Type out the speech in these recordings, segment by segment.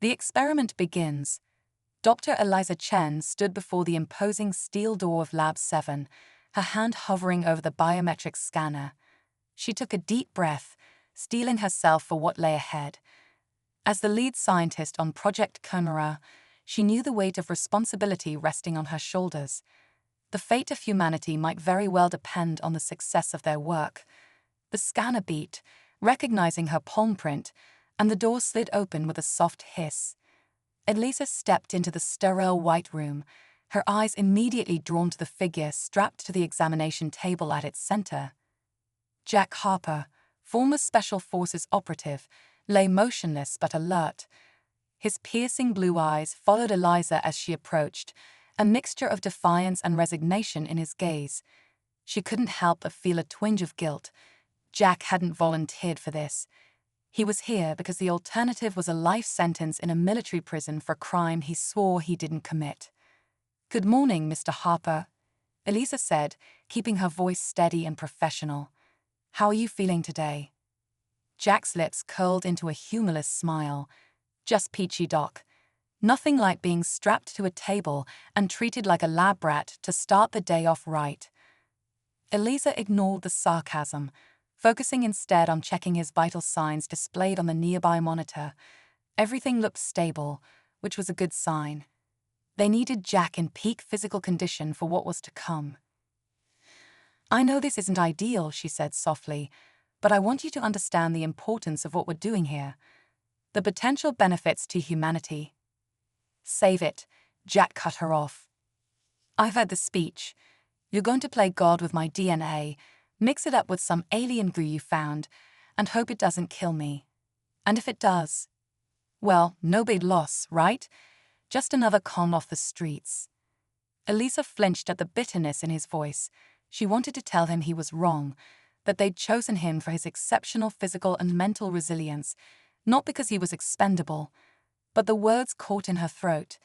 The experiment begins. Dr. Eliza Chen stood before the imposing steel door of Lab 7, her hand hovering over the biometric scanner. She took a deep breath, steeling herself for what lay ahead. As the lead scientist on Project Chimera, she knew the weight of responsibility resting on her shoulders. The fate of humanity might very well depend on the success of their work. The scanner beat, recognizing her palm print, and the door slid open with a soft hiss. Eliza stepped into the sterile white room, her eyes immediately drawn to the figure strapped to the examination table at its center. Jack Harper, former Special Forces operative, lay motionless but alert. His piercing blue eyes followed Eliza as she approached, a mixture of defiance and resignation in his gaze. She couldn't help but feel a twinge of guilt. Jack hadn't volunteered for this. He was here because the alternative was a life sentence in a military prison for a crime he swore he didn't commit. "Good morning, Mr. Harper," Eliza said, keeping her voice steady and professional. "How are you feeling today?" Jack's lips curled into a humorless smile. "Just peachy, Doc. Nothing like being strapped to a table and treated like a lab rat to start the day off right." Eliza ignored the sarcasm, focusing instead on checking his vital signs displayed on the nearby monitor. Everything looked stable, which was a good sign. They needed Jack in peak physical condition for what was to come. "I know this isn't ideal," she said softly, "but I want you to understand the importance of what we're doing here. The potential benefits to humanity." "Save it," Jack cut her off. "I've had the speech. You're going to play God with my DNA, mix it up with some alien glue you found, and hope it doesn't kill me. And if it does, well, no big loss, right? Just another con off the streets." Eliza flinched at the bitterness in his voice. She wanted to tell him he was wrong, that they'd chosen him for his exceptional physical and mental resilience, not because he was expendable. But the words caught in her throat.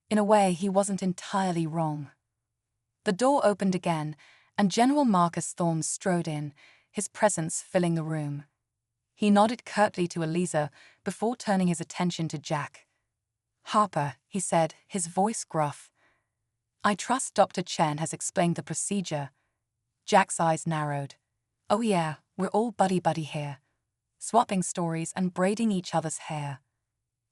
In a way, he wasn't entirely wrong. The door opened again, and General Marcus Thorne strode in, his presence filling the room. He nodded curtly to Eliza before turning his attention to Jack. "Harper," he said, his voice gruff. "I trust Dr. Chen has explained the procedure." Jack's eyes narrowed. "Oh yeah, we're all buddy-buddy here, swapping stories and braiding each other's hair."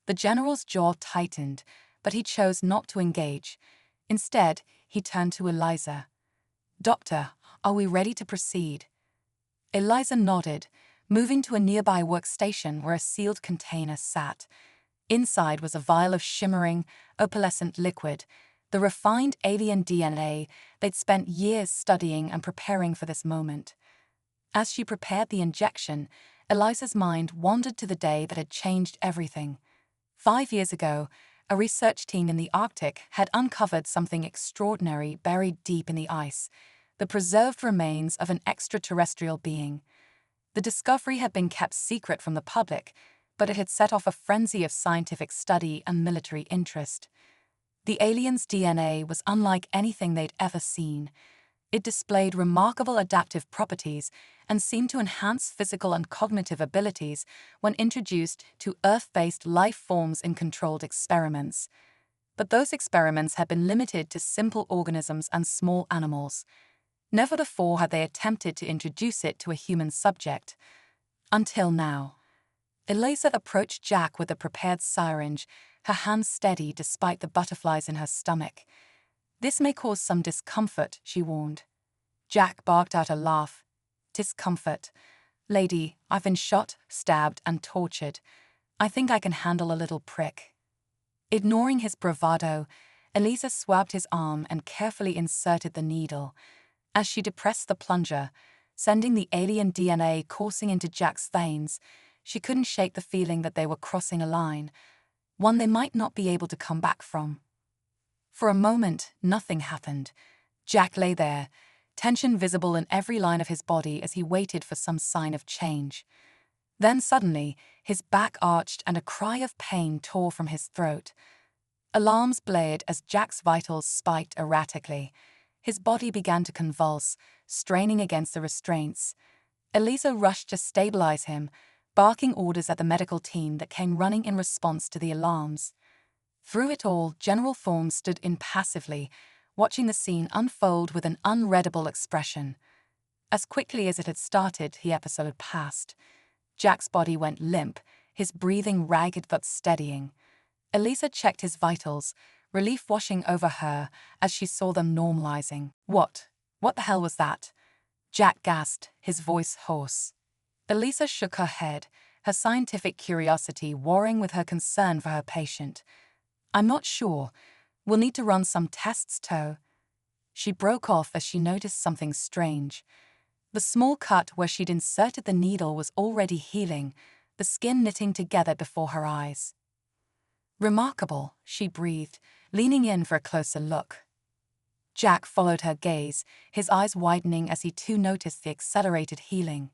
The general's jaw tightened, but he chose not to engage. Instead, he turned to Eliza. "Doctor, are we ready to proceed?" Eliza nodded, moving to a nearby workstation where a sealed container sat. Inside was a vial of shimmering, opalescent liquid, the refined alien DNA they'd spent years studying and preparing for this moment. As she prepared the injection, Eliza's mind wandered to the day that had changed everything. 5 years ago, a research team in the Arctic had uncovered something extraordinary buried deep in the ice, the preserved remains of an extraterrestrial being. The discovery had been kept secret from the public, but it had set off a frenzy of scientific study and military interest. The alien's DNA was unlike anything they'd ever seen. It displayed remarkable adaptive properties and seemed to enhance physical and cognitive abilities when introduced to Earth-based life forms in controlled experiments. But those experiments had been limited to simple organisms and small animals. Never before had they attempted to introduce it to a human subject. Until now. Eliza approached Jack with a prepared syringe, her hands steady despite the butterflies in her stomach. "This may cause some discomfort," she warned. Jack barked out a laugh. "Discomfort? Lady, I've been shot, stabbed, and tortured. I think I can handle a little prick." Ignoring his bravado, Eliza swabbed his arm and carefully inserted the needle. As she depressed the plunger, sending the alien DNA coursing into Jack's veins, she couldn't shake the feeling that they were crossing a line, one they might not be able to come back from. For a moment, nothing happened. Jack lay there, tension visible in every line of his body as he waited for some sign of change. Then suddenly, his back arched and a cry of pain tore from his throat. Alarms blared as Jack's vitals spiked erratically. His body began to convulse, straining against the restraints. Eliza rushed to stabilize him, barking orders at the medical team that came running in response to the alarms. Through it all, General Thorne stood impassively, watching the scene unfold with an unreadable expression. As quickly as it had started, the episode passed. Jack's body went limp, his breathing ragged but steadying. Elisa checked his vitals, relief washing over her as she saw them normalizing. What the hell was that? Jack gasped, his voice hoarse. Elisa shook her head, her scientific curiosity warring with her concern for her patient. I'm not sure. We'll need to run some tests, Toe. She broke off as she noticed something strange. The small cut where she'd inserted the needle was already healing, the skin knitting together before her eyes. Remarkable, she breathed, leaning in for a closer look. Jack followed her gaze, his eyes widening as he too noticed the accelerated healing.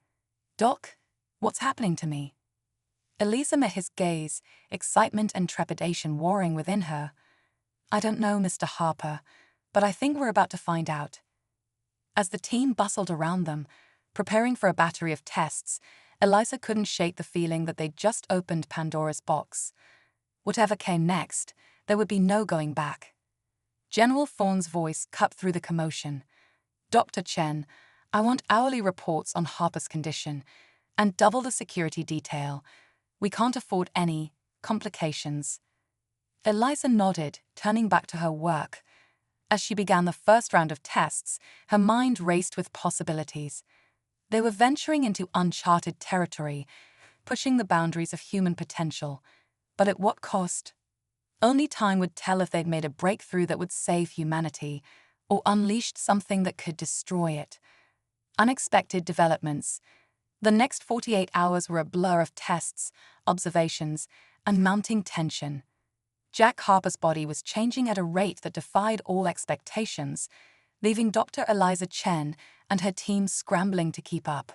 Doc, what's happening to me? Elisa met his gaze, excitement and trepidation warring within her. I don't know, Mr. Harper, but I think we're about to find out. As the team bustled around them, preparing for a battery of tests, Elisa couldn't shake the feeling that they'd just opened Pandora's box. Whatever came next, there would be no going back. General Thorne's voice cut through the commotion. Dr. Chen, I want hourly reports on Harper's condition, and double the security detail. We can't afford any complications. Elisa nodded, turning back to her work. As she began the first round of tests, her mind raced with possibilities. They were venturing into uncharted territory, pushing the boundaries of human potential. But at what cost? Only time would tell if they'd made a breakthrough that would save humanity, or unleashed something that could destroy it. Unexpected developments. The next 48 hours were a blur of tests, observations, and mounting tension. Jack Harper's body was changing at a rate that defied all expectations, leaving Dr. Eliza Chen and her team scrambling to keep up.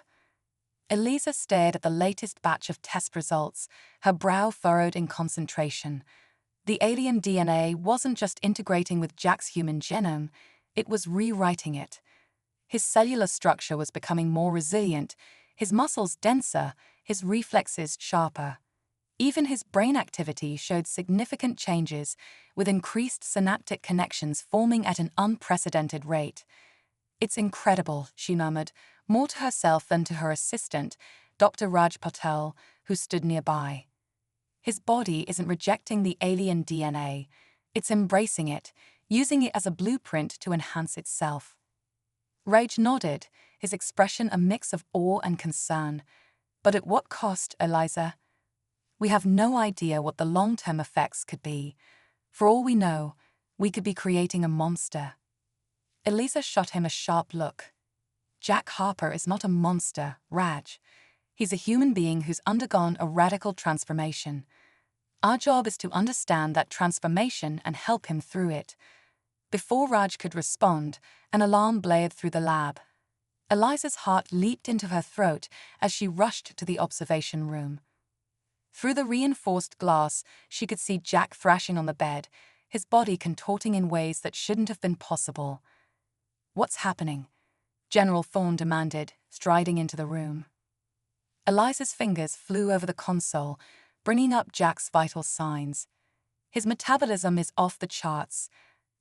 Elisa stared at the latest batch of test results, her brow furrowed in concentration. The alien DNA wasn't just integrating with Jack's human genome, it was rewriting it. His cellular structure was becoming more resilient, his muscles denser, his reflexes sharper. Even his brain activity showed significant changes, with increased synaptic connections forming at an unprecedented rate. It's incredible, she murmured, more to herself than to her assistant, Dr. Raj Patel, who stood nearby. His body isn't rejecting the alien DNA, it's embracing it, using it as a blueprint to enhance itself. Raj nodded, his expression a mix of awe and concern. But at what cost, Eliza? We have no idea what the long-term effects could be. For all we know, we could be creating a monster. Elisa shot him a sharp look. Jack Harper is not a monster, Raj. He's a human being who's undergone a radical transformation. Our job is to understand that transformation and help him through it. Before Raj could respond, an alarm blared through the lab. Eliza's heart leaped into her throat as she rushed to the observation room. Through the reinforced glass, she could see Jack thrashing on the bed, his body contorting in ways that shouldn't have been possible. What's happening? General Thorne demanded, striding into the room. Eliza's fingers flew over the console, bringing up Jack's vital signs. His metabolism is off the charts,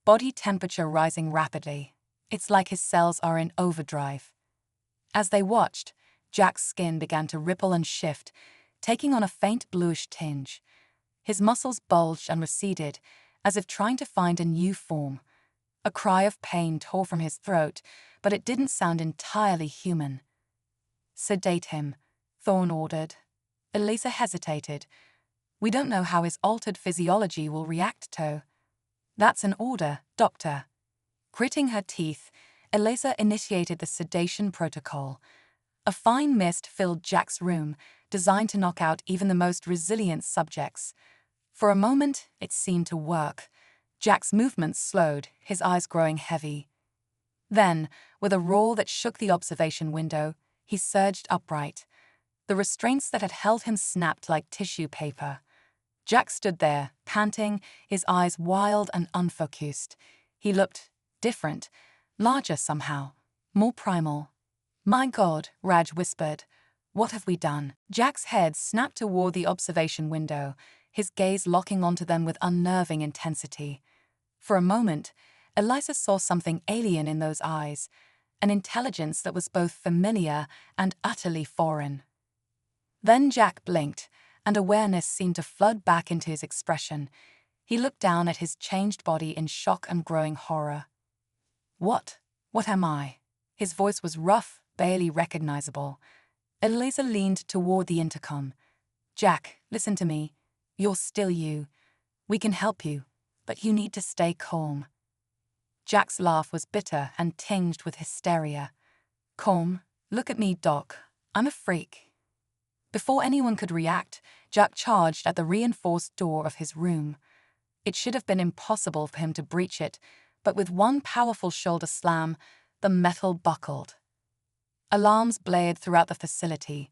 body temperature rising rapidly. It's like his cells are in overdrive. As they watched, Jack's skin began to ripple and shift, taking on a faint bluish tinge. His muscles bulged and receded, as if trying to find a new form. A cry of pain tore from his throat, but it didn't sound entirely human. Sedate him, Thorne ordered. Elisa hesitated. We don't know how his altered physiology will react to. That's an order, Doctor. Gritting her teeth, Elisa initiated the sedation protocol. A fine mist filled Jack's room, designed to knock out even the most resilient subjects. For a moment, it seemed to work. Jack's movements slowed, his eyes growing heavy. Then, with a roar that shook the observation window, he surged upright. The restraints that had held him snapped like tissue paper. Jack stood there, panting, his eyes wild and unfocused. He looked different, larger somehow, more primal. My God, Raj whispered. What have we done? Jack's head snapped toward the observation window, his gaze locking onto them with unnerving intensity. For a moment, Eliza saw something alien in those eyes, an intelligence that was both familiar and utterly foreign. Then Jack blinked, and awareness seemed to flood back into his expression. He looked down at his changed body in shock and growing horror. What am I? His voice was rough, barely recognizable. Eliza leaned toward the intercom. Jack, listen to me. You're still you. We can help you, but you need to stay calm. Jack's laugh was bitter and tinged with hysteria. Calm? Look at me, Doc. I'm a freak. Before anyone could react, Jack charged at the reinforced door of his room. It should have been impossible for him to breach it, but with one powerful shoulder slam, the metal buckled. Alarms blared throughout the facility.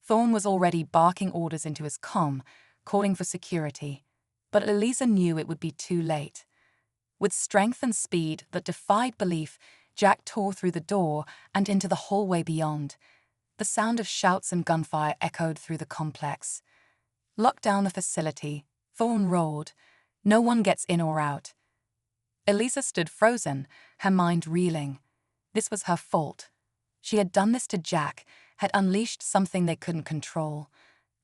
Thorne was already barking orders into his comm, calling for security, but Eliza knew it would be too late. With strength and speed that defied belief, Jack tore through the door and into the hallway beyond. The sound of shouts and gunfire echoed through the complex. Lock down the facility, Thorne roared. No one gets in or out. Eliza stood frozen, her mind reeling. This was her fault. She had done this to Jack, had unleashed something they couldn't control.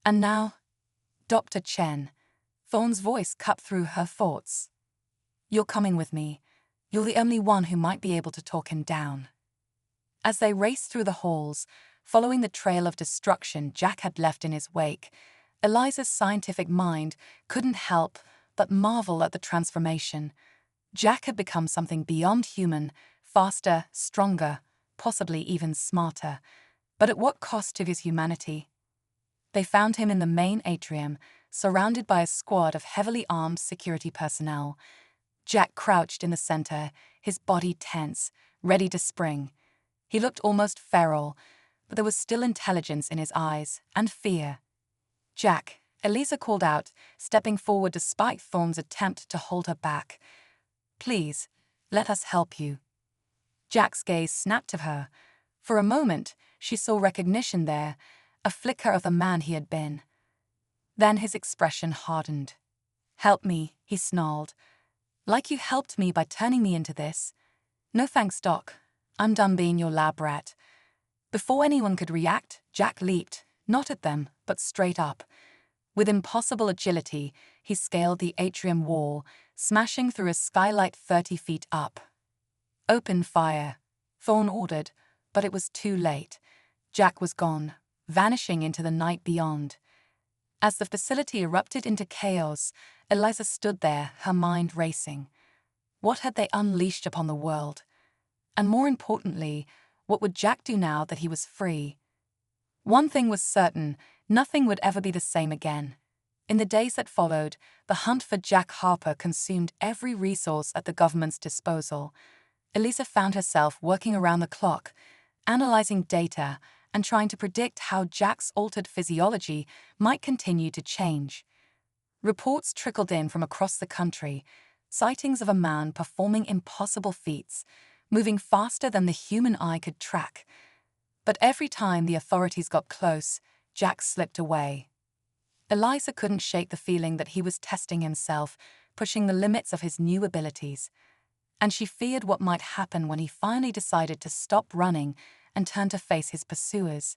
And now, Dr. Chen. Thorne's voice cut through her thoughts. You're coming with me. You're the only one who might be able to talk him down. As they raced through the halls, following the trail of destruction Jack had left in his wake, Eliza's scientific mind couldn't help but marvel at the transformation. Jack had become something beyond human, faster, stronger, possibly even smarter. But at what cost to his humanity? They found him in the main atrium, surrounded by a squad of heavily armed security personnel. Jack crouched in the center, his body tense, ready to spring. He looked almost feral, but there was still intelligence in his eyes, and fear. Jack, Eliza called out, stepping forward despite Thorne's attempt to hold her back. Please, let us help you. Jack's gaze snapped to her. For a moment, she saw recognition there, a flicker of the man he had been. Then his expression hardened. Help me, he snarled. Like you helped me by turning me into this. No thanks, Doc. I'm done being your lab rat. Before anyone could react, Jack leaped, not at them, but straight up. With impossible agility, he scaled the atrium wall, smashing through a skylight 30 feet up. Open fire, Thorne ordered, but it was too late. Jack was gone, vanishing into the night beyond. As the facility erupted into chaos, Eliza stood there, her mind racing. What had they unleashed upon the world? And more importantly, what would Jack do now that he was free? One thing was certain, nothing would ever be the same again. In the days that followed, the hunt for Jack Harper consumed every resource at the government's disposal. Eliza found herself working around the clock, analyzing data and trying to predict how Jack's altered physiology might continue to change. Reports trickled in from across the country, sightings of a man performing impossible feats, moving faster than the human eye could track. But every time the authorities got close, Jack slipped away. Eliza couldn't shake the feeling that he was testing himself, pushing the limits of his new abilities. And she feared what might happen when he finally decided to stop running and turn to face his pursuers.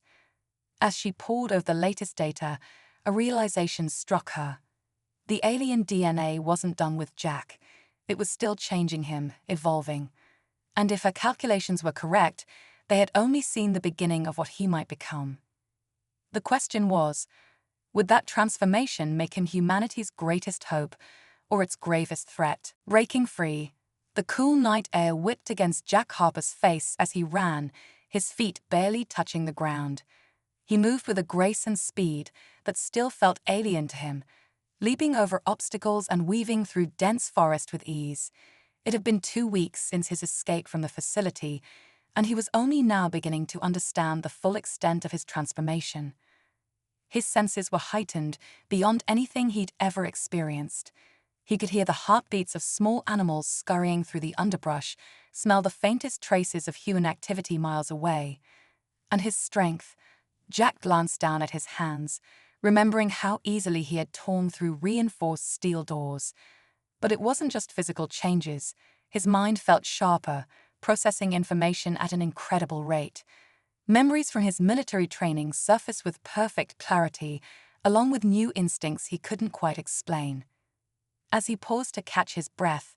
As she pored over the latest data, a realization struck her. The alien DNA wasn't done with Jack. It was still changing him, evolving. And if her calculations were correct, they had only seen the beginning of what he might become. The question was, would that transformation make him humanity's greatest hope or its gravest threat? Breaking free, the cool night air whipped against Jack Harper's face as he ran, his feet barely touching the ground. He moved with a grace and speed that still felt alien to him, leaping over obstacles and weaving through dense forest with ease. It had been 2 weeks since his escape from the facility, and he was only now beginning to understand the full extent of his transformation. His senses were heightened beyond anything he'd ever experienced. He could hear the heartbeats of small animals scurrying through the underbrush, smell the faintest traces of human activity miles away. And his strength, Jack glanced down at his hands, remembering how easily he had torn through reinforced steel doors. But it wasn't just physical changes. His mind felt sharper, processing information at an incredible rate. Memories from his military training surfaced with perfect clarity, along with new instincts he couldn't quite explain. As he paused to catch his breath,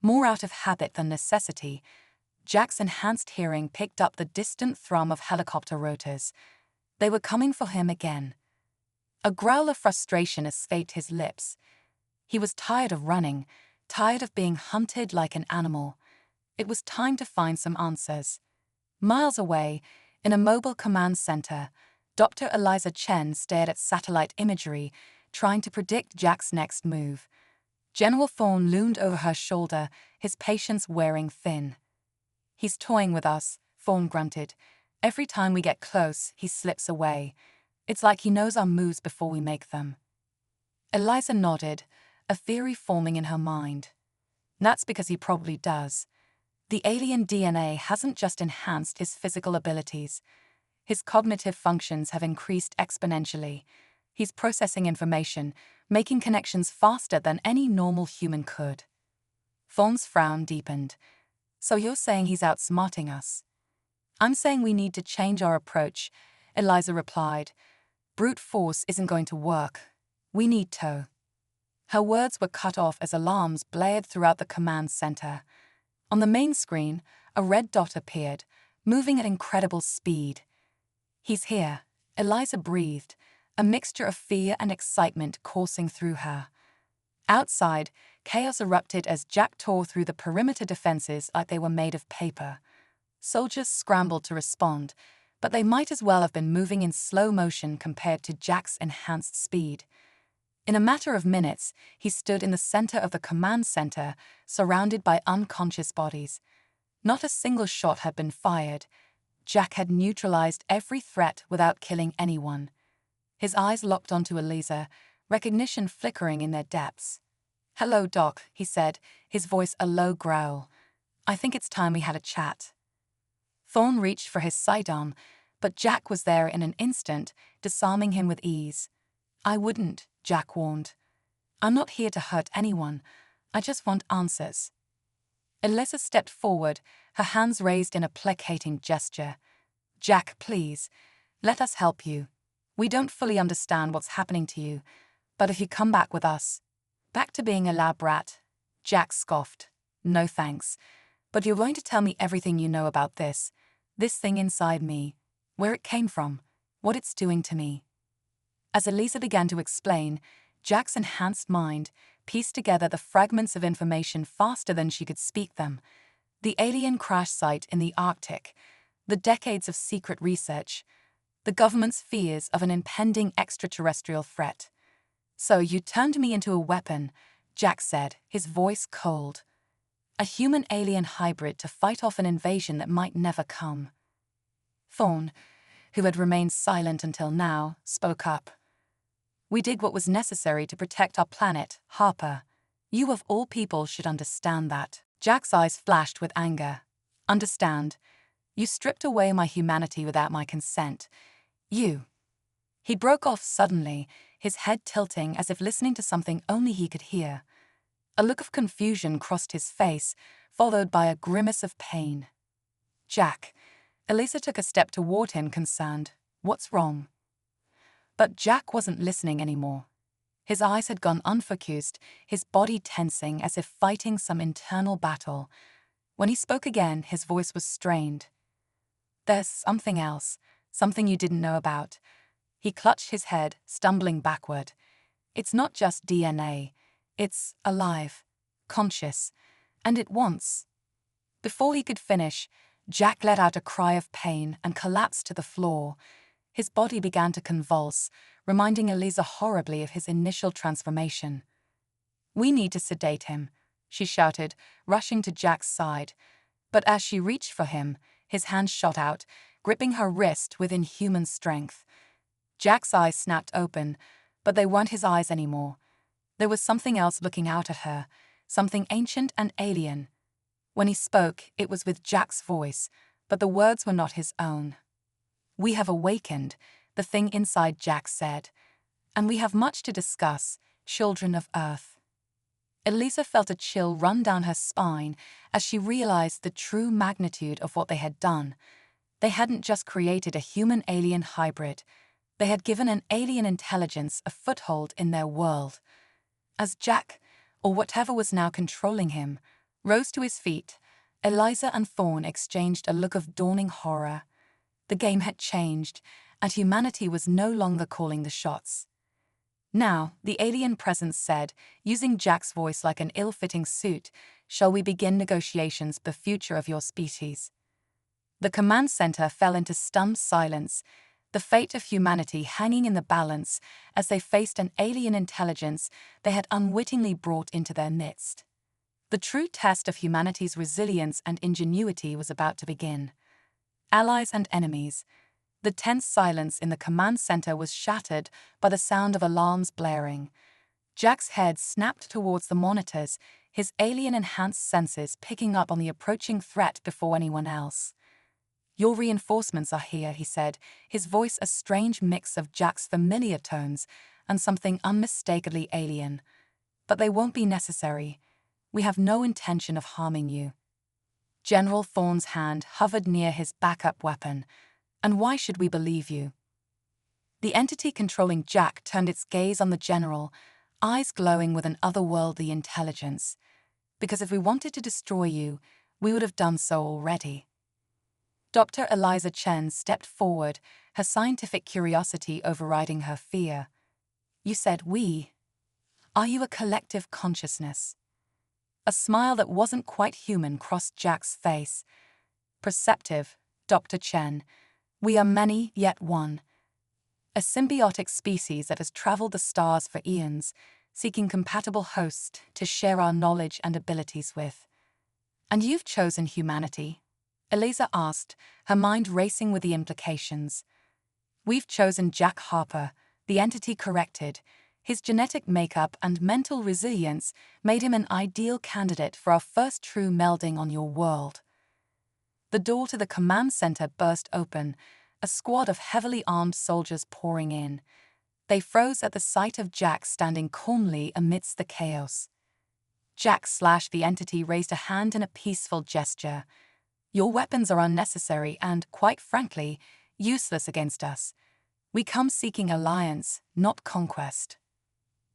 more out of habit than necessity, Jack's enhanced hearing picked up the distant thrum of helicopter rotors. They were coming for him again. A growl of frustration escaped his lips. He was tired of running, tired of being hunted like an animal. It was time to find some answers. Miles away, in a mobile command center, Dr. Eliza Chen stared at satellite imagery, trying to predict Jack's next move. General Thorne loomed over her shoulder, his patience wearing thin. "He's toying with us," Thorne grunted. "Every time we get close, he slips away. It's like he knows our moves before we make them." Eliza nodded, a theory forming in her mind. "That's because he probably does. The alien DNA hasn't just enhanced his physical abilities. His cognitive functions have increased exponentially. He's processing information, making connections faster than any normal human could." Thorne's frown deepened. "So you're saying he's outsmarting us?" "I'm saying we need to change our approach," Eliza replied. "Brute force isn't going to work. We need to." Her words were cut off as alarms blared throughout the command center. On the main screen, a red dot appeared, moving at incredible speed. "He's here," Eliza breathed, a mixture of fear and excitement coursing through her. Outside, chaos erupted as Jack tore through the perimeter defenses like they were made of paper. Soldiers scrambled to respond, but they might as well have been moving in slow motion compared to Jack's enhanced speed. In a matter of minutes, he stood in the center of the command center, surrounded by unconscious bodies. Not a single shot had been fired. Jack had neutralized every threat without killing anyone. His eyes locked onto Eliza, recognition flickering in their depths. "Hello, Doc," he said, his voice a low growl. "I think it's time we had a chat." Thorne reached for his sidearm, but Jack was there in an instant, disarming him with ease. "I wouldn't," Jack warned. "I'm not here to hurt anyone. I just want answers." Eliza stepped forward, her hands raised in a placating gesture. "Jack, please, let us help you. We don't fully understand what's happening to you, but if you come back with us—" "Back to being a lab rat," Jack scoffed. "No thanks. But you're going to tell me everything you know about this thing inside me, where it came from, what it's doing to me." As Eliza began to explain, Jack's enhanced mind pieced together the fragments of information faster than she could speak them. The alien crash site in the Arctic, the decades of secret research, the government's fears of an impending extraterrestrial threat. "So you turned me into a weapon," Jack said, his voice cold. "A human-alien hybrid to fight off an invasion that might never come." Thorne, who had remained silent until now, spoke up. "We did what was necessary to protect our planet, Harper. You of all people should understand that." Jack's eyes flashed with anger. "Understand? You stripped away my humanity without my consent. You—" He broke off suddenly, his head tilting as if listening to something only he could hear. A look of confusion crossed his face, followed by a grimace of pain. "Jack." Eliza took a step toward him, concerned. "What's wrong?" But Jack wasn't listening anymore. His eyes had gone unfocused, his body tensing as if fighting some internal battle. When he spoke again, his voice was strained. "There's something else, something you didn't know about." He clutched his head, stumbling backward. "It's not just DNA. It's alive, conscious, and it wants—" Before he could finish, Jack let out a cry of pain and collapsed to the floor. His body began to convulse, reminding Eliza horribly of his initial transformation. "We need to sedate him," she shouted, rushing to Jack's side. But as she reached for him, his hand shot out, gripping her wrist with inhuman strength. Jack's eyes snapped open, but they weren't his eyes anymore. There was something else looking out at her, something ancient and alien. When he spoke, it was with Jack's voice, but the words were not his own. "We have awakened," the thing inside Jack said. "And we have much to discuss, children of Earth." Eliza felt a chill run down her spine as she realized the true magnitude of what they had done. They hadn't just created a human-alien hybrid. They had given an alien intelligence a foothold in their world. As Jack, or whatever was now controlling him, rose to his feet, Eliza and Thorne exchanged a look of dawning horror. The game had changed, and humanity was no longer calling the shots. "Now," the alien presence said, using Jack's voice like an ill-fitting suit, "shall we begin negotiations for the future of your species?" The command center fell into stunned silence, the fate of humanity hanging in the balance as they faced an alien intelligence they had unwittingly brought into their midst. The true test of humanity's resilience and ingenuity was about to begin. Allies and enemies. The tense silence in the command center was shattered by the sound of alarms blaring. Jack's head snapped towards the monitors, his alien-enhanced senses picking up on the approaching threat before anyone else. "Your reinforcements are here," he said, his voice a strange mix of Jack's familiar tones and something unmistakably alien. "But they won't be necessary. We have no intention of harming you." General Thorne's hand hovered near his backup weapon. "And why should we believe you?" The entity controlling Jack turned its gaze on the general, eyes glowing with an otherworldly intelligence. "Because if we wanted to destroy you, we would have done so already." Dr. Eliza Chen stepped forward, her scientific curiosity overriding her fear. "You said we. Are you a collective consciousness?" A smile that wasn't quite human crossed Jack's face. "Perceptive, Dr. Chen. We are many, yet one. A symbiotic species that has traveled the stars for eons, seeking compatible hosts to share our knowledge and abilities with." "And you've chosen humanity?" Eliza asked, her mind racing with the implications. "We've chosen Jack Harper," the entity corrected. His genetic makeup and mental resilience made him an ideal candidate for our first true melding on your world. The door to the command center burst open, a squad of heavily armed soldiers pouring in. They froze at the sight of Jack standing calmly amidst the chaos. "Jack," the entity raised a hand in a peaceful gesture. "Your weapons are unnecessary and, quite frankly, useless against us. We come seeking alliance, not conquest."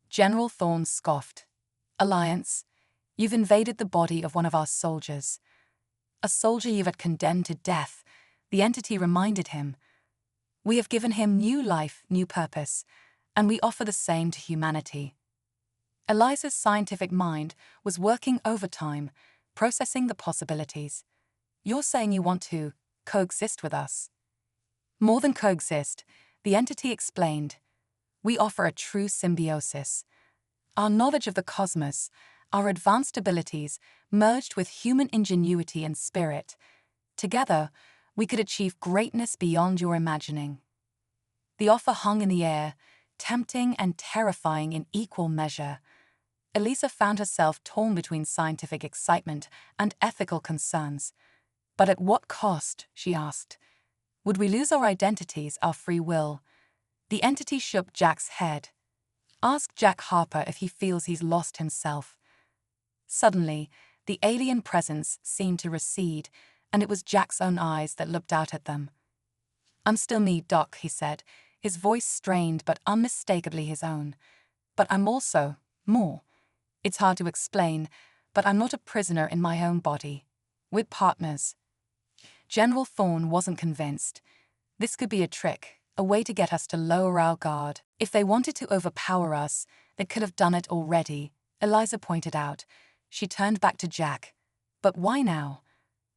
General Thorne scoffed. "Alliance? You've invaded the body of one of our soldiers. A soldier you had condemned to death," the entity reminded him. "We have given him new life, new purpose, and we offer the same to humanity." Eliza's scientific mind was working overtime, processing the possibilities. "You're saying you want to coexist with us?" "More than coexist," the entity explained. "We offer a true symbiosis. Our knowledge of the cosmos, our advanced abilities, merged with human ingenuity and spirit. Together, we could achieve greatness beyond your imagining." The offer hung in the air, tempting and terrifying in equal measure. Eliza found herself torn between scientific excitement and ethical concerns. "But at what cost?" she asked. "Would we lose our identities, our free will?" The entity shook Jack's head. "Ask Jack Harper if he feels he's lost himself." Suddenly, the alien presence seemed to recede, and it was Jack's own eyes that looked out at them. "I'm still me, Doc," he said, his voice strained but unmistakably his own. "But I'm also more. It's hard to explain, but I'm not a prisoner in my own body. We're partners." General Thorne wasn't convinced. This could be a trick, a way to get us to lower our guard. "If they wanted to overpower us, they could have done it already," Eliza pointed out. She turned back to Jack. "But why now?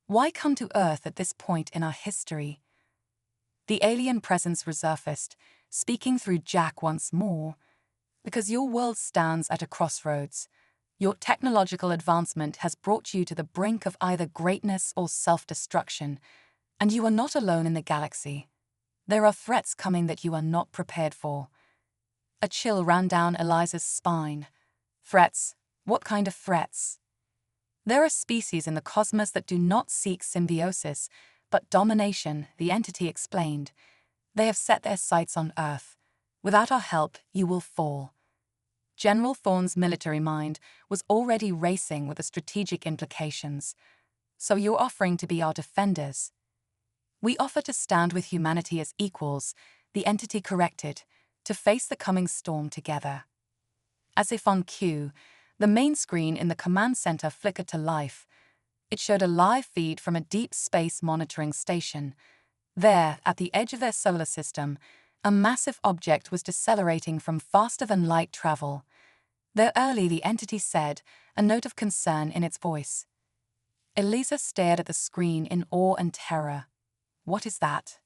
Why come to Earth at this point in our history?" The alien presence resurfaced, speaking through Jack once more. "Because your world stands at a crossroads. Your technological advancement has brought you to the brink of either greatness or self-destruction, and you are not alone in the galaxy. There are threats coming that you are not prepared for." A chill ran down Eliza's spine. "Threats? What kind of threats?" "There are species in the cosmos that do not seek symbiosis, but domination," the entity explained. They have set their sights on Earth. Without our help, you will fall. General Thorne's military mind was already racing with the strategic implications. So you're offering to be our defenders? We offer to stand with humanity as equals, the entity corrected, to face the coming storm together. As if on cue, the main screen in the command center flickered to life. It showed a live feed from a deep space monitoring station. There, at the edge of their solar system, a massive object was decelerating from faster-than-light travel. There early, the entity said, a note of concern in its voice. Elisa stared at the screen in awe and terror. What is that?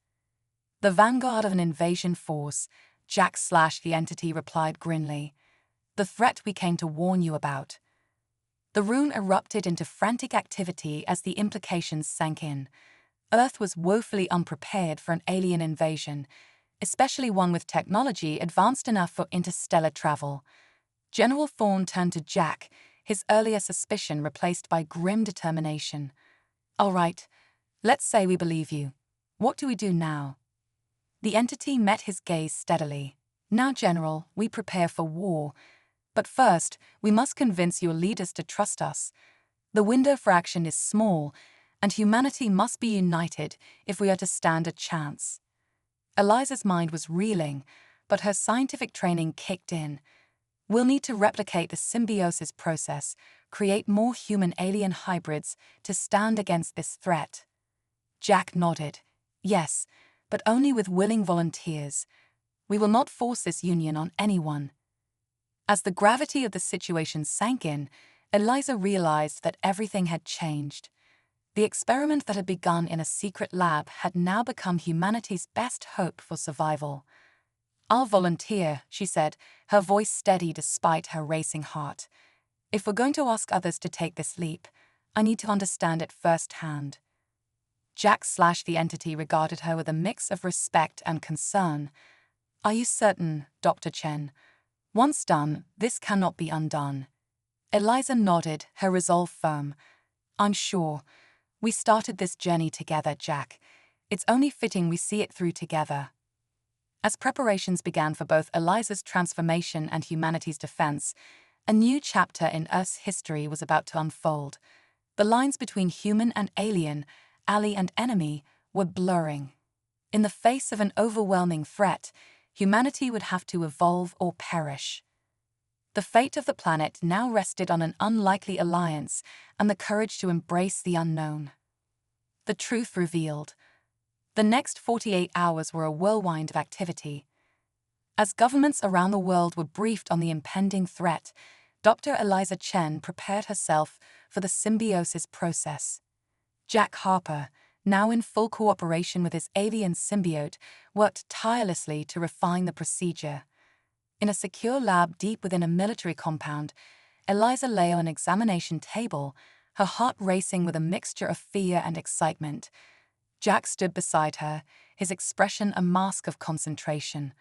The vanguard of an invasion force, Jack / the entity replied grimly. The threat we came to warn you about. The rune erupted into frantic activity as the implications sank in. Earth was woefully unprepared for an alien invasion, especially one with technology advanced enough for interstellar travel. General Thorne turned to Jack, his earlier suspicion replaced by grim determination. All right, let's say we believe you. What do we do now? The entity met his gaze steadily. Now, General, we prepare for war. But first, we must convince your leaders to trust us. The window for action is small, and humanity must be united if we are to stand a chance. Eliza's mind was reeling, but her scientific training kicked in. We'll need to replicate the symbiosis process, create more human-alien hybrids to stand against this threat. Jack nodded. Yes, but only with willing volunteers. We will not force this union on anyone. As the gravity of the situation sank in, Eliza realized that everything had changed. The experiment that had begun in a secret lab had now become humanity's best hope for survival. I'll volunteer, she said, her voice steady despite her racing heart. If we're going to ask others to take this leap, I need to understand it firsthand. Jack / the entity regarded her with a mix of respect and concern. Are you certain, Dr. Chen? Once done, this cannot be undone. Eliza nodded, her resolve firm. I'm sure. We started this journey together, Jack. It's only fitting we see it through together. As preparations began for both Eliza's transformation and humanity's defense, a new chapter in Earth's history was about to unfold. The lines between human and alien, ally and enemy, were blurring. In the face of an overwhelming threat, humanity would have to evolve or perish. The fate of the planet now rested on an unlikely alliance and the courage to embrace the unknown. The truth revealed. The next 48 hours were a whirlwind of activity. As governments around the world were briefed on the impending threat, Dr. Eliza Chen prepared herself for the symbiosis process. Jack Harper, now in full cooperation with his alien symbiote, worked tirelessly to refine the procedure. In a secure lab deep within a military compound, Eliza lay on an examination table, her heart racing with a mixture of fear and excitement. Jack stood beside her, his expression a mask of concentration.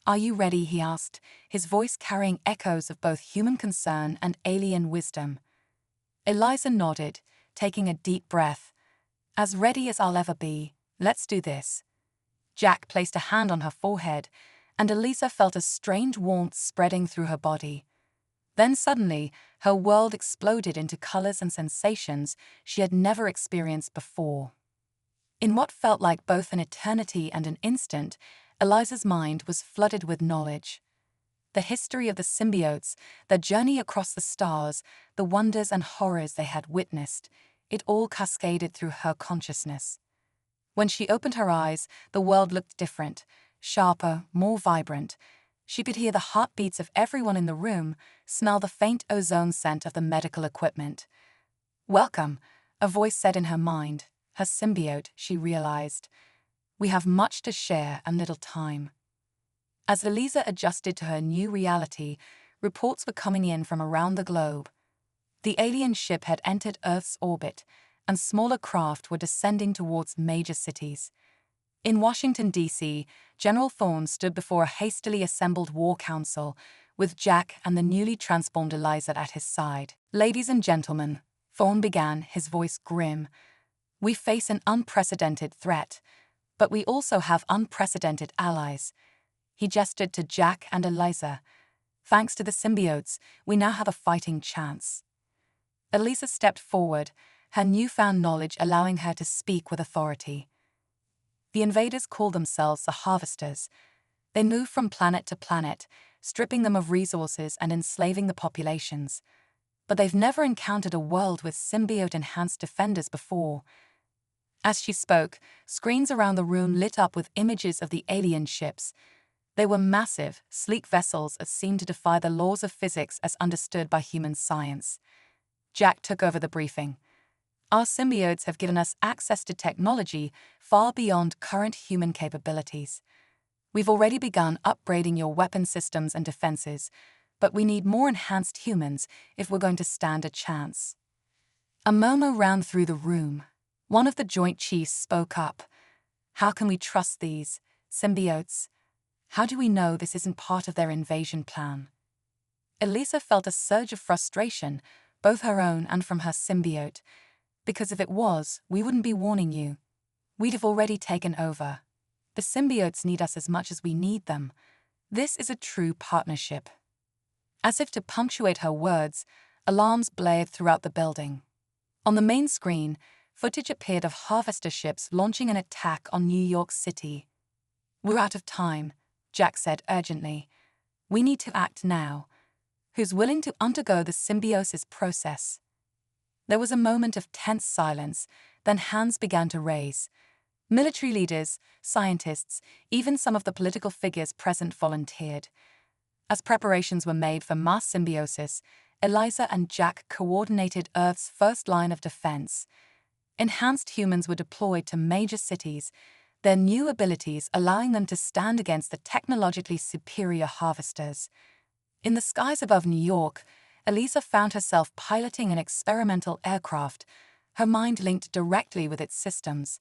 Are you ready? He asked, his voice carrying echoes of both human concern and alien wisdom. Eliza nodded, taking a deep breath. As ready as I'll ever be. Let's do this. Jack placed a hand on her forehead, and Eliza felt a strange warmth spreading through her body. Then suddenly, her world exploded into colors and sensations she had never experienced before. In what felt like both an eternity and an instant, Eliza's mind was flooded with knowledge. The history of the symbiotes, their journey across the stars, the wonders and horrors they had witnessed, it all cascaded through her consciousness. When she opened her eyes, the world looked different, sharper, more vibrant. She could hear the heartbeats of everyone in the room, smell the faint ozone scent of the medical equipment. Welcome, a voice said in her mind. Her symbiote, she realized. We have much to share and little time. As Eliza adjusted to her new reality, reports were coming in from around the globe. The alien ship had entered Earth's orbit, and smaller craft were descending towards major cities. In Washington, D.C., General Thorne stood before a hastily assembled war council, with Jack and the newly transformed Eliza at his side. Ladies and gentlemen, Thorne began, his voice grim, we face an unprecedented threat. But we also have unprecedented allies. He gestured to Jack and Eliza. Thanks to the symbiotes, we now have a fighting chance. Eliza stepped forward, her newfound knowledge allowing her to speak with authority. The invaders call themselves the Harvesters. They move from planet to planet, stripping them of resources and enslaving the populations. But they've never encountered a world with symbiote-enhanced defenders before. As she spoke, screens around the room lit up with images of the alien ships. They were massive, sleek vessels that seemed to defy the laws of physics as understood by human science. Jack took over the briefing. Our symbiotes have given us access to technology far beyond current human capabilities. We've already begun upgrading your weapon systems and defenses, but we need more enhanced humans if we're going to stand a chance. A murmur ran through the room. One of the Joint Chiefs spoke up. How can we trust these symbiotes? How do we know this isn't part of their invasion plan? Elisa felt a surge of frustration, both her own and from her symbiote. Because if it was, we wouldn't be warning you. We'd have already taken over. The symbiotes need us as much as we need them. This is a true partnership. As if to punctuate her words, alarms blared throughout the building. On the main screen, footage appeared of harvester ships launching an attack on New York City. We're out of time, Jack said urgently. We need to act now. Who's willing to undergo the symbiosis process? There was a moment of tense silence, then hands began to raise. Military leaders, scientists, even some of the political figures present volunteered. As preparations were made for mass symbiosis, Eliza and Jack coordinated Earth's first line of defense. Enhanced humans were deployed to major cities, their new abilities allowing them to stand against the technologically superior harvesters. In the skies above New York, Eliza found herself piloting an experimental aircraft, her mind linked directly with its systems.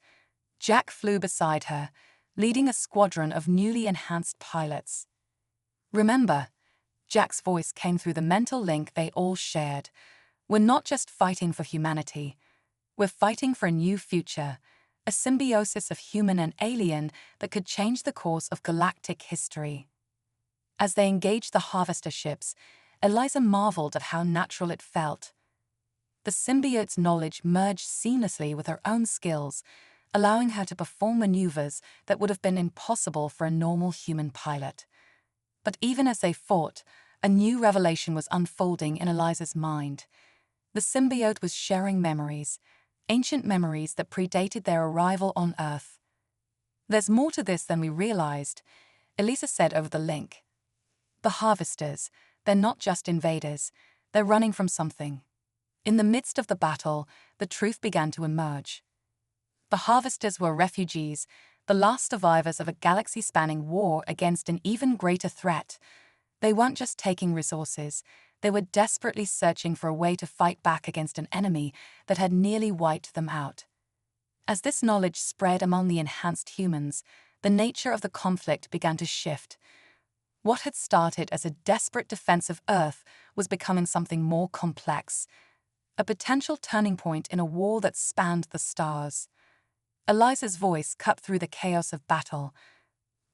Jack flew beside her, leading a squadron of newly enhanced pilots. Remember, Jack's voice came through the mental link they all shared. We're not just fighting for humanity. We're fighting for a new future, a symbiosis of human and alien that could change the course of galactic history. As they engaged the harvester ships, Eliza marveled at how natural it felt. The symbiote's knowledge merged seamlessly with her own skills, allowing her to perform maneuvers that would have been impossible for a normal human pilot. But even as they fought, a new revelation was unfolding in Eliza's mind. The symbiote was sharing memories, ancient memories that predated their arrival on Earth. There's more to this than we realized, Eliza said over the link. The harvesters, they're not just invaders, they're running from something. In the midst of the battle, the truth began to emerge. The harvesters were refugees, the last survivors of a galaxy-spanning war against an even greater threat. They weren't just taking resources, they were desperately searching for a way to fight back against an enemy that had nearly wiped them out. As this knowledge spread among the enhanced humans, the nature of the conflict began to shift. What had started as a desperate defense of Earth was becoming something more complex, a potential turning point in a war that spanned the stars. Eliza's voice cut through the chaos of battle.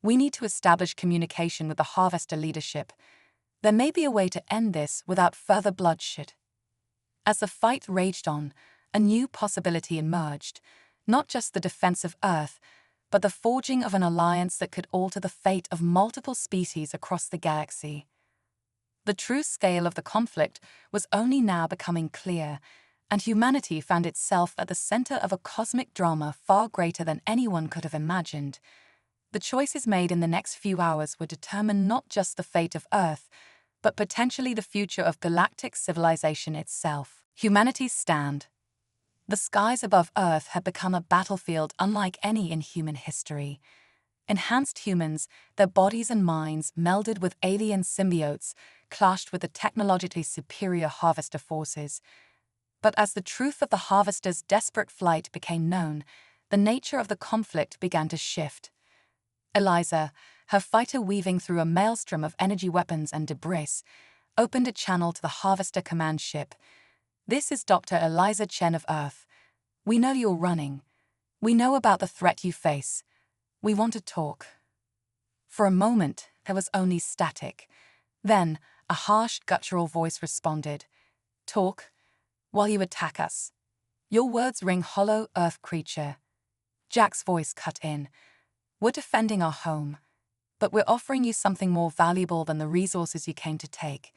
We need to establish communication with the Harvester leadership. There may be a way to end this without further bloodshed. As the fight raged on, a new possibility emerged, not just the defense of Earth, but the forging of an alliance that could alter the fate of multiple species across the galaxy. The true scale of the conflict was only now becoming clear, and humanity found itself at the center of a cosmic drama far greater than anyone could have imagined. The choices made in the next few hours would determine not just the fate of Earth, but potentially the future of galactic civilization itself. Humanity's stand. The skies above Earth had become a battlefield unlike any in human history. Enhanced humans, their bodies and minds melded with alien symbiotes, clashed with the technologically superior harvester forces. But as the truth of the harvesters' desperate flight became known, the nature of the conflict began to shift. Eliza, her fighter weaving through a maelstrom of energy weapons and debris, opened a channel to the Harvester command ship. This is Dr. Eliza Chen of Earth. We know you're running. We know about the threat you face. We want to talk. For a moment, there was only static. Then, a harsh, guttural voice responded. Talk, while you attack us. Your words ring hollow, earth creature. Jack's voice cut in. We're defending our home, but we're offering you something more valuable than the resources you came to take.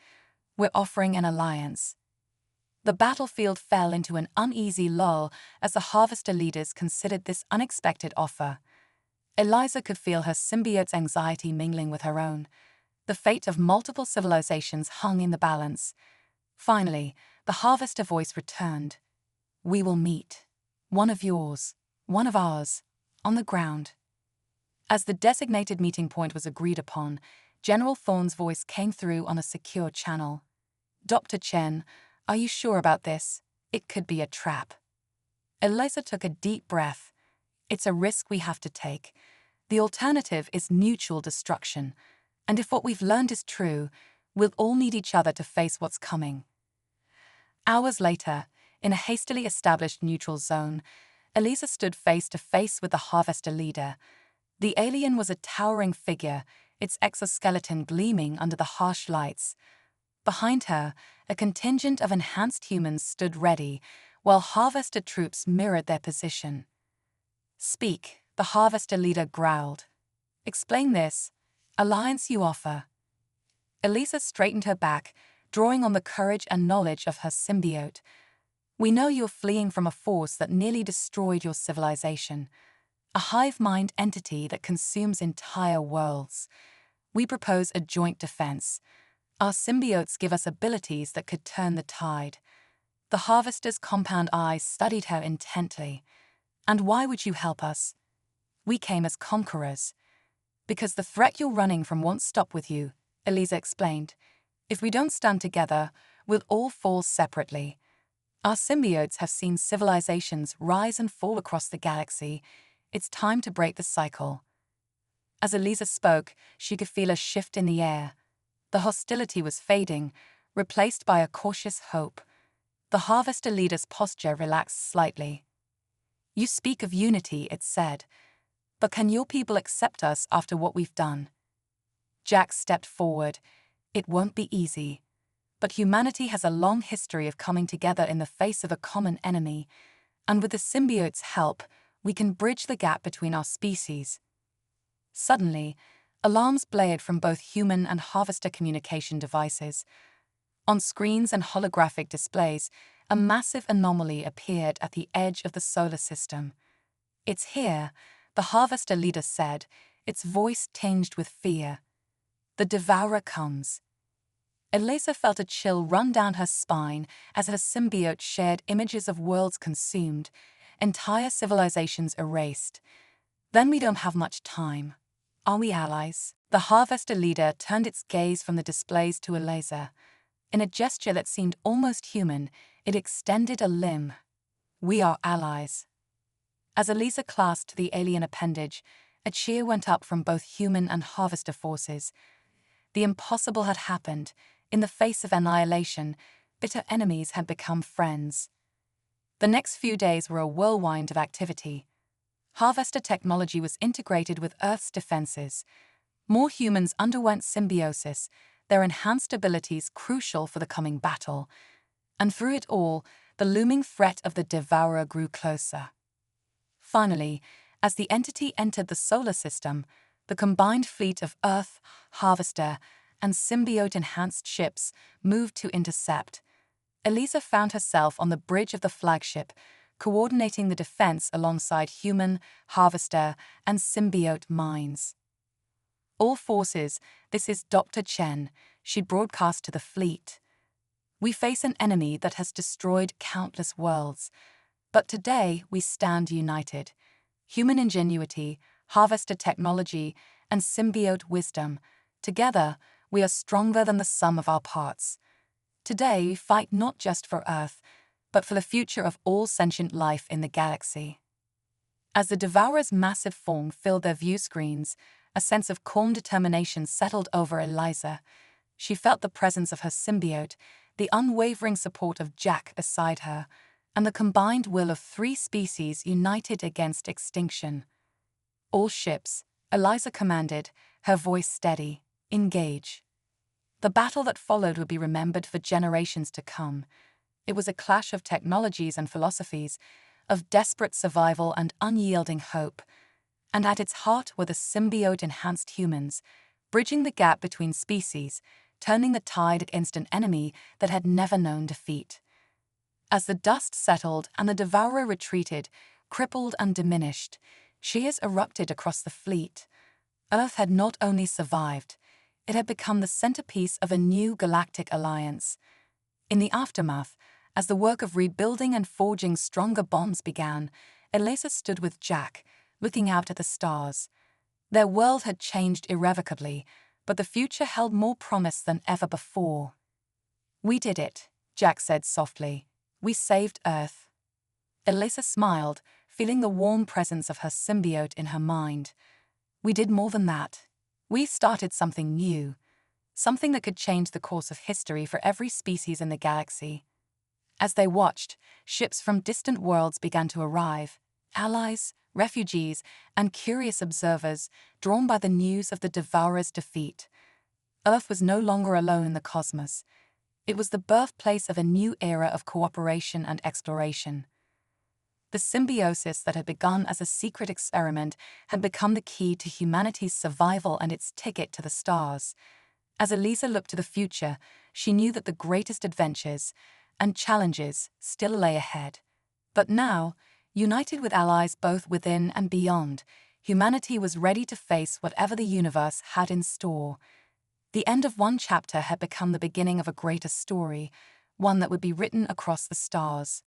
We're offering an alliance. The battlefield fell into an uneasy lull as the Harvester leaders considered this unexpected offer. Eliza could feel her symbiote's anxiety mingling with her own. The fate of multiple civilizations hung in the balance. Finally, the Harvester voice returned. We will meet. One of yours, one of ours, on the ground. As the designated meeting point was agreed upon, General Thorne's voice came through on a secure channel. Dr. Chen, are you sure about this? It could be a trap. Eliza took a deep breath. It's a risk we have to take. The alternative is mutual destruction. And if what we've learned is true, we'll all need each other to face what's coming. Hours later, in a hastily established neutral zone, Eliza stood face to face with the Harvester leader. The alien was a towering figure, its exoskeleton gleaming under the harsh lights. Behind her, a contingent of enhanced humans stood ready, while Harvester troops mirrored their position. Speak, the Harvester leader growled. Explain this. Alliance you offer. Eliza straightened her back, drawing on the courage and knowledge of her symbiote. We know you're fleeing from a force that nearly destroyed your civilization, a hive-mind entity that consumes entire worlds. We propose a joint defense. Our symbiotes give us abilities that could turn the tide. The Harvester's compound eyes studied her intently. And why would you help us? We came as conquerors. Because the threat you're running from won't stop with you, Eliza explained. If we don't stand together, we'll all fall separately. Our symbiotes have seen civilizations rise and fall across the galaxy. It's time to break the cycle. As Eliza spoke, she could feel a shift in the air. The hostility was fading, replaced by a cautious hope. The Harvester leader's posture relaxed slightly. You speak of unity, it said. But can your people accept us after what we've done? Jack stepped forward. It won't be easy. But humanity has a long history of coming together in the face of a common enemy, and with the symbiote's help, we can bridge the gap between our species. Suddenly, alarms blared from both human and Harvester communication devices. On screens and holographic displays, a massive anomaly appeared at the edge of the solar system. It's here, the Harvester leader said, its voice tinged with fear. The Devourer comes. Eliza felt a chill run down her spine as her symbiote shared images of worlds consumed, entire civilizations erased. Then we don't have much time. Are we allies? The Harvester leader turned its gaze from the displays to Eliza. In a gesture that seemed almost human, it extended a limb. We are allies. As Eliza clasped the alien appendage, a cheer went up from both human and Harvester forces. The impossible had happened. In the face of annihilation, bitter enemies had become friends. The next few days were a whirlwind of activity. Harvester technology was integrated with Earth's defenses. More humans underwent symbiosis, their enhanced abilities crucial for the coming battle. And through it all, the looming threat of the Devourer grew closer. Finally, as the entity entered the solar system, the combined fleet of Earth, Harvester, and symbiote-enhanced ships moved to intercept. Eliza found herself on the bridge of the flagship, coordinating the defense alongside human, Harvester, and symbiote minds. All forces, this is Dr. Chen, she broadcast to the fleet. We face an enemy that has destroyed countless worlds, but today we stand united. Human ingenuity, Harvester technology, and symbiote wisdom. Together, we are stronger than the sum of our parts. Today, we fight not just for Earth, but for the future of all sentient life in the galaxy. As the Devourer's massive form filled their view screens, a sense of calm determination settled over Eliza. She felt the presence of her symbiote, the unwavering support of Jack beside her, and the combined will of 3 species united against extinction. All ships, Eliza commanded, her voice steady. Engage. The battle that followed would be remembered for generations to come. It was a clash of technologies and philosophies, of desperate survival and unyielding hope. And at its heart were the symbiote-enhanced humans, bridging the gap between species, turning the tide against an enemy that had never known defeat. As the dust settled and the devourer retreated, crippled and diminished, shears erupted across the fleet. Earth had not only survived, it had become the centerpiece of a new galactic alliance. In the aftermath, as the work of rebuilding and forging stronger bonds began, Eliza stood with Jack, looking out at the stars. Their world had changed irrevocably, but the future held more promise than ever before. "We did it," Jack said softly. "We saved Earth." Eliza smiled, feeling the warm presence of her symbiote in her mind. "We did more than that. We started something new, something that could change the course of history for every species in the galaxy." As they watched, ships from distant worlds began to arrive, allies, refugees, and curious observers drawn by the news of the Devourer's defeat. Earth was no longer alone in the cosmos. It was the birthplace of a new era of cooperation and exploration. The symbiosis that had begun as a secret experiment had become the key to humanity's survival and its ticket to the stars. As Eliza looked to the future, she knew that the greatest adventures and challenges still lay ahead. But now, united with allies both within and beyond, humanity was ready to face whatever the universe had in store. The end of one chapter had become the beginning of a greater story, one that would be written across the stars.